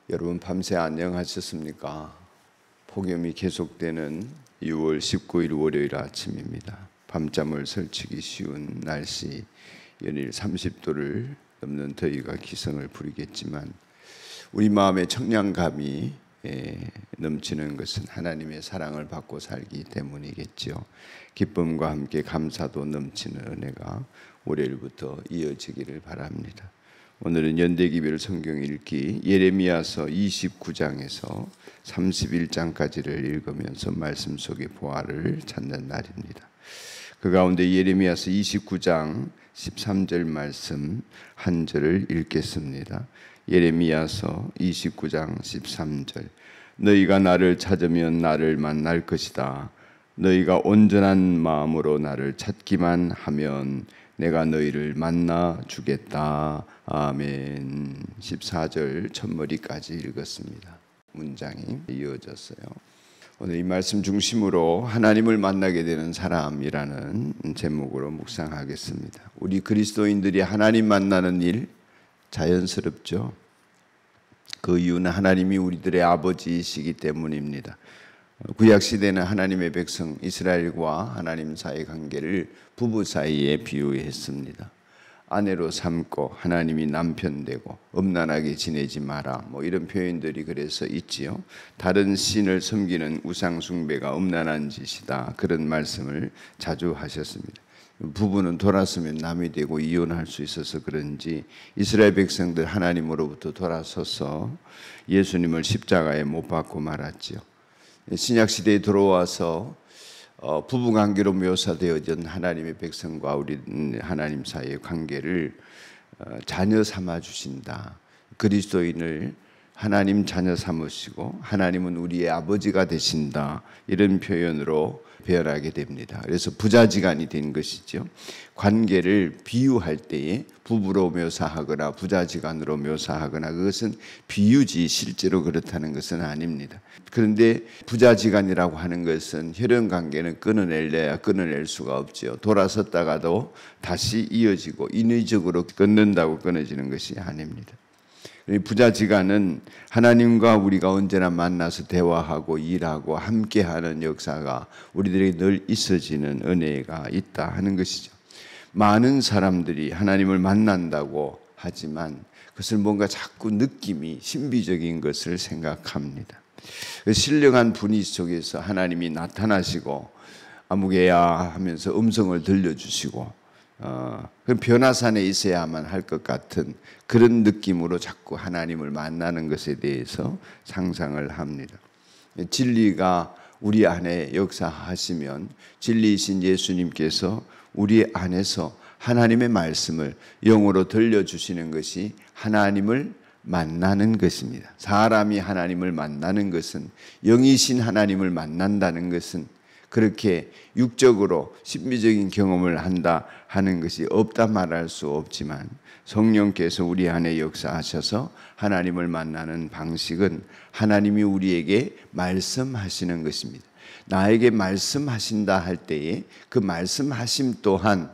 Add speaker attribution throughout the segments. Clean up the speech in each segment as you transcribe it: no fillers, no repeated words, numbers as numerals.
Speaker 1: 여러분 밤새 안녕하셨습니까? 폭염이 계속되는 6월 19일 월요일 아침입니다. 밤잠을 설치기 쉬운 날씨, 연일 30도를 넘는 더위가 기승을 부리겠지만 우리 마음의 청량감이 넘치는 것은 하나님의 사랑을 받고 살기 때문이겠죠. 기쁨과 함께 감사도 넘치는 은혜가 월요일부터 이어지기를 바랍니다. 오늘은 연대기별 성경 읽기 예레미야서 29장에서 31장까지를 읽으면서 말씀 속의 보화를 찾는 날입니다. 그 가운데 예레미야서 29장 13절 말씀 한 절을 읽겠습니다. 예레미야서 29장 13절. 너희가 나를 찾으면 나를 만날 것이다. 너희가 온전한 마음으로 나를 찾기만 하면 내가 너희를 만나 주겠다. 아멘. 14절 첫머리까지 읽었습니다. 문장이 이어졌어요. 오늘 이 말씀 중심으로 하나님을 만나게 되는 사람이라는 제목으로 묵상하겠습니다. 우리 그리스도인들이 하나님 만나는 일 자연스럽죠. 그 이유는 하나님이 우리들의 아버지이시기 때문입니다. 구약시대는 하나님의 백성 이스라엘과 하나님 사이의 관계를 부부 사이에 비유했습니다. 아내로 삼고 하나님이 남편 되고 음란하게 지내지 마라, 이런 표현들이 그래서 있지요. 다른 신을 섬기는 우상 숭배가 음란한 짓이다, 그런 말씀을 자주 하셨습니다. 부부는 돌아서면 남이 되고 이혼할 수 있어서 그런지 이스라엘 백성들 하나님으로부터 돌아서서 예수님을 십자가에 못 박고 말았지요. 신약시대에 들어와서 부부관계로 묘사되어진 하나님의 백성과 우리 하나님 사이의 관계를 자녀 삼아 주신다. 그리스도인을 하나님 자녀 삼으시고 하나님은 우리의 아버지가 되신다, 이런 표현으로 배열하게 됩니다. 그래서 부자지간이 된 것이죠. 관계를 비유할 때에 부부로 묘사하거나 부자지간으로 묘사하거나 그것은 비유지 실제로 그렇다는 것은 아닙니다. 그런데 부자지간이라고 하는 것은 혈연 관계는 끊어내야 끊어낼 수가 없죠. 돌아섰다가도 다시 이어지고 인위적으로 끊는다고 끊어지는 것이 아닙니다. 부자지간은 하나님과 우리가 언제나 만나서 대화하고 일하고 함께하는 역사가 우리들에게 늘 있어지는 은혜가 있다 하는 것이죠. 많은 사람들이 하나님을 만난다고 하지만 그것을 뭔가 자꾸 느낌이 신비적인 것을 생각합니다. 신령한 분위기 속에서 하나님이 나타나시고 아무개야 하면서 음성을 들려주시고 변화산에 있어야만 할 것 같은 그런 느낌으로 자꾸 하나님을 만나는 것에 대해서 상상을 합니다. 진리가 우리 안에 역사하시면 진리이신 예수님께서 우리 안에서 하나님의 말씀을 영으로 들려주시는 것이 하나님을 만나는 것입니다. 사람이 하나님을 만나는 것은, 영이신 하나님을 만난다는 것은 그렇게 육적으로 신비적인 경험을 한다 하는 것이 없다 말할 수 없지만 성령께서 우리 안에 역사하셔서 하나님을 만나는 방식은 하나님이 우리에게 말씀하시는 것입니다. 나에게 말씀하신다 할 때에 그 말씀하심 또한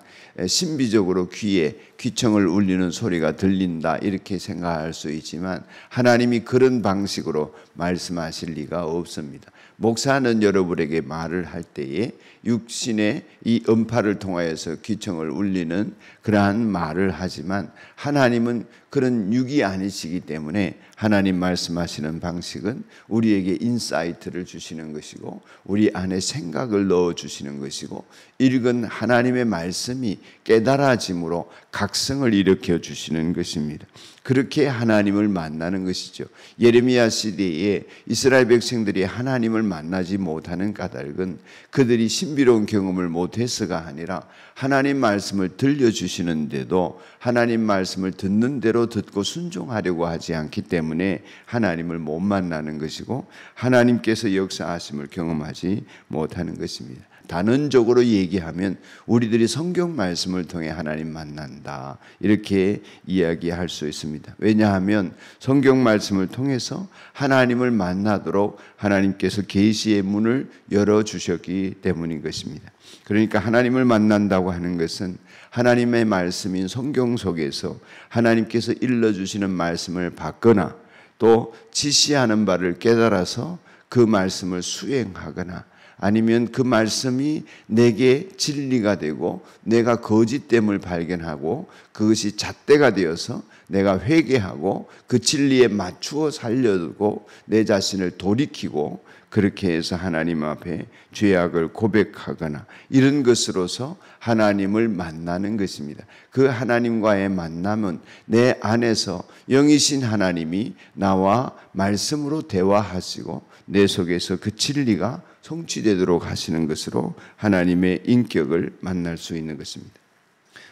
Speaker 1: 신비적으로 귀에 귀청을 울리는 소리가 들린다, 이렇게 생각할 수 있지만 하나님이 그런 방식으로 말씀하실 리가 없습니다. 목사는 여러분에게 말을 할 때에 육신의 이 음파를 통하여서 귀청을 울리는 그러한 말을 하지만 하나님은 그런 육이 아니시기 때문에 하나님 말씀하시는 방식은 우리에게 인사이트를 주시는 것이고 우리 안에 생각을 넣어주시는 것이고 읽은 하나님의 말씀이 깨달아짐으로 각성을 일으켜 주시는 것입니다. 그렇게 하나님을 만나는 것이죠. 예레미야 시대에 이스라엘 백성들이 하나님을 만나지 못하는 까닭은 그들이 신비로운 경험을 못해서가 아니라 하나님 말씀을 들려주시는데도 하나님 말씀을 듣는 대로 듣고 순종하려고 하지 않기 때문에 하나님을 못 만나는 것이고 하나님께서 역사하심을 경험하지 못하는 것입니다. 단언적으로 얘기하면 우리들이 성경 말씀을 통해 하나님 만난다, 이렇게 이야기할 수 있습니다. 왜냐하면 성경 말씀을 통해서 하나님을 만나도록 하나님께서 계시의 문을 열어주셨기 때문인 것입니다. 그러니까 하나님을 만난다고 하는 것은 하나님의 말씀인 성경 속에서 하나님께서 일러주시는 말씀을 받거나 또 지시하는 바를 깨달아서 그 말씀을 수행하거나 아니면 그 말씀이 내게 진리가 되고 내가 거짓됨을 발견하고 그것이 잣대가 되어서 내가 회개하고 그 진리에 맞추어 살려두고 내 자신을 돌이키고 그렇게 해서 하나님 앞에 죄악을 고백하거나 이런 것으로서 하나님을 만나는 것입니다. 그 하나님과의 만남은 내 안에서 영이신 하나님이 나와 말씀으로 대화하시고 내 속에서 그 진리가 성취되도록 하시는 것으로 하나님의 인격을 만날 수 있는 것입니다.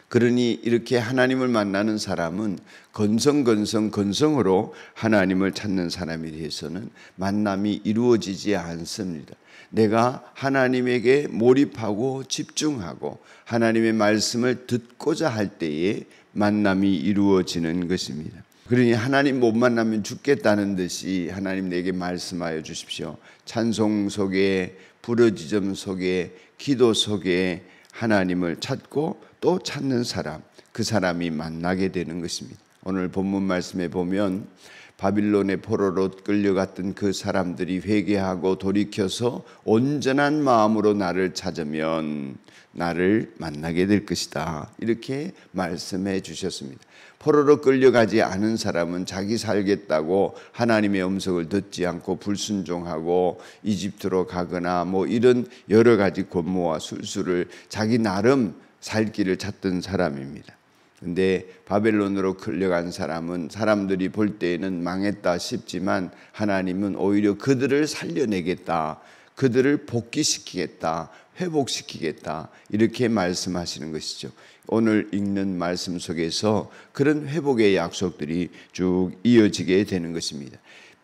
Speaker 1: 그러니 이렇게 하나님을 만나는 사람은 건성으로 하나님을 찾는 사람에 대해서는 만남이 이루어지지 않습니다. 내가 하나님에게 몰입하고 집중하고 하나님의 말씀을 듣고자 할 때에 만남이 이루어지는 것입니다. 그러니 하나님 못 만나면 죽겠다는 듯이 하나님 내게 말씀하여 주십시오. 찬송 속에, 부르짖음 속에, 기도 속에 하나님을 찾고 또 찾는 사람, 그 사람이 만나게 되는 것입니다. 오늘 본문 말씀에 보면 바빌론의 포로로 끌려갔던 그 사람들이 회개하고 돌이켜서 온전한 마음으로 나를 찾으면 나를 만나게 될 것이다. 이렇게 말씀해 주셨습니다. 포로로 끌려가지 않은 사람은 자기 살겠다고 하나님의 음성을 듣지 않고 불순종하고 이집트로 가거나 이런 여러 가지 권모와 술수를 자기 나름 살 길을 찾던 사람입니다. 근데 바벨론으로 끌려간 사람은 사람들이 볼 때에는 망했다 싶지만 하나님은 오히려 그들을 살려내겠다, 그들을 복귀시키겠다, 회복시키겠다 이렇게 말씀하시는 것이죠. 오늘 읽는 말씀 속에서 그런 회복의 약속들이 쭉 이어지게 되는 것입니다.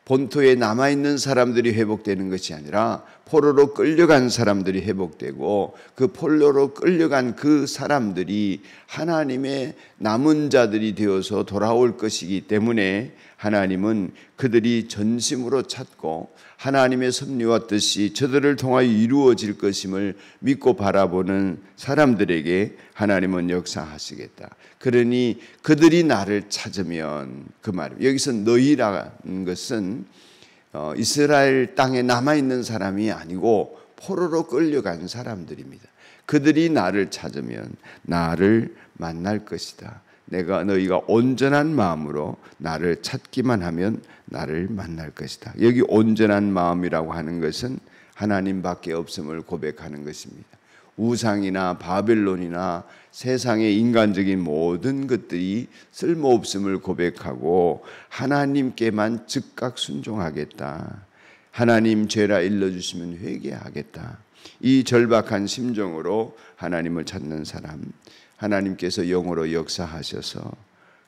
Speaker 1: 본토에 남아있는 사람들이 회복되는 것이 아니라 포로로 끌려간 사람들이 회복되고 그 포로로 끌려간 그 사람들이 하나님의 남은 자들이 되어서 돌아올 것이기 때문에 하나님은 그들이 전심으로 찾고 하나님의 섭리와 뜻이 저들을 통하여 이루어질 것임을 믿고 바라보는 사람들에게 하나님은 역사하시겠다. 그러니 그들이 나를 찾으면, 그 말이에요. 여기서 너희라는 것은 이스라엘 땅에 남아있는 사람이 아니고 포로로 끌려간 사람들입니다. 그들이 나를 찾으면 나를 만날 것이다. 너희가 온전한 마음으로 나를 찾기만 하면 나를 만날 것이다. 여기 온전한 마음이라고 하는 것은 하나님밖에 없음을 고백하는 것입니다. 우상이나 바벨론이나 세상의 인간적인 모든 것들이 쓸모없음을 고백하고 하나님께만 즉각 순종하겠다. 하나님 죄라 일러주시면 회개하겠다. 이 절박한 심정으로 하나님을 찾는 사람, 하나님께서 영으로 역사하셔서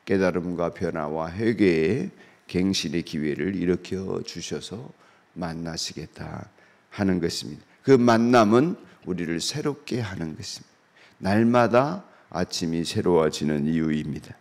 Speaker 1: 깨달음과 변화와 회개의 갱신의 기회를 일으켜 주셔서 만나시겠다 하는 것입니다. 그 만남은 우리를 새롭게 하는 것입니다. 날마다 아침이 새로워지는 이유입니다.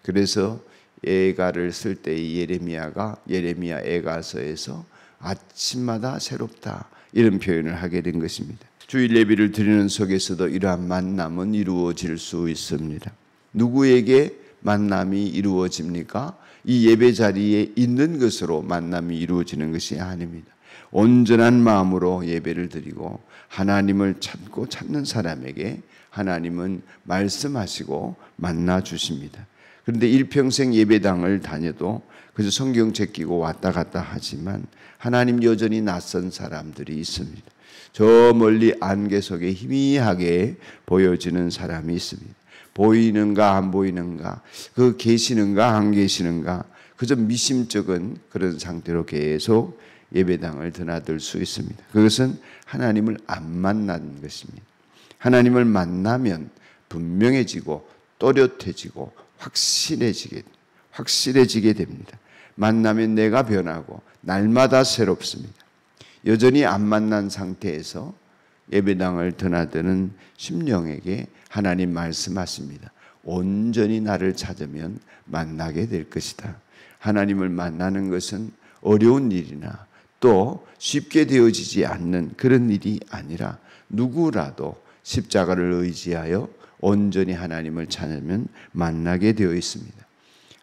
Speaker 1: 그래서 애가를 쓸 때 예레미야 애가서에서 아침마다 새롭다 이런 표현을 하게 된 것입니다. 주일 예배를 드리는 속에서도 이러한 만남은 이루어질 수 있습니다. 누구에게 만남이 이루어집니까? 이 예배 자리에 있는 것으로 만남이 이루어지는 것이 아닙니다. 온전한 마음으로 예배를 드리고 하나님을 찾고 찾는 사람에게 하나님은 말씀하시고 만나 주십니다. 그런데 일평생 예배당을 다녀도 그저 성경책 끼고 왔다 갔다 하지만 하나님 여전히 낯선 사람들이 있습니다. 저 멀리 안개 속에 희미하게 보여지는 사람이 있습니다. 보이는가 안 보이는가, 그 계시는가 안 계시는가, 그저 미심쩍은 그런 상태로 계속 예배당을 드나들 수 있습니다. 그것은 하나님을 안 만난 것입니다. 하나님을 만나면 분명해지고 또렷해지고 확실해지게 됩니다. 만나면 내가 변하고 날마다 새롭습니다. 여전히 안 만난 상태에서 예배당을 드나드는 심령에게 하나님 말씀하십니다. 온전히 나를 찾으면 만나게 될 것이다. 하나님을 만나는 것은 어려운 일이나 또 쉽게 되어지지 않는 그런 일이 아니라 누구라도 십자가를 의지하여 온전히 하나님을 찾으면 만나게 되어 있습니다.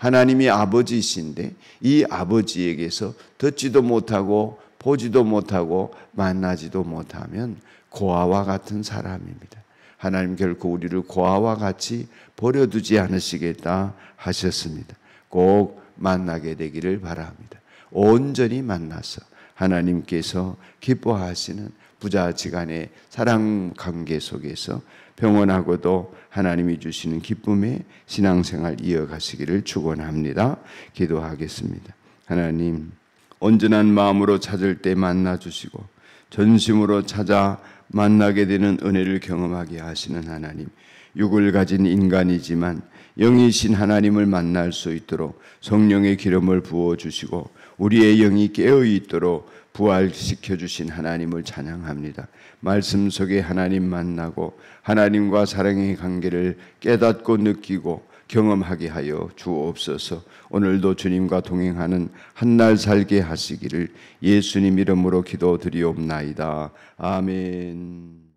Speaker 1: 하나님이 아버지이신데 이 아버지에게서 듣지도 못하고 보지도 못하고 만나지도 못하면 고아와 같은 사람입니다. 하나님 결코 우리를 고아와 같이 버려두지 않으시겠다 하셨습니다. 꼭 만나게 되기를 바랍니다. 온전히 만나서 하나님께서 기뻐하시는 부자지간의 사랑 관계 속에서 평온하고도 하나님이 주시는 기쁨의 신앙생활 이어가시기를 축원합니다. 기도하겠습니다. 하나님, 온전한 마음으로 찾을 때 만나 주시고 전심으로 찾아 만나게 되는 은혜를 경험하게 하시는 하나님, 육을 가진 인간이지만 영이신 하나님을 만날 수 있도록 성령의 기름을 부어주시고 우리의 영이 깨어있도록 부활시켜 주신 하나님을 찬양합니다. 말씀 속에 하나님 만나고 하나님과 사랑의 관계를 깨닫고 느끼고 경험하게 하여 주옵소서. 오늘도 주님과 동행하는 한날 살게 하시기를 예수님 이름으로 기도드리옵나이다. 아멘.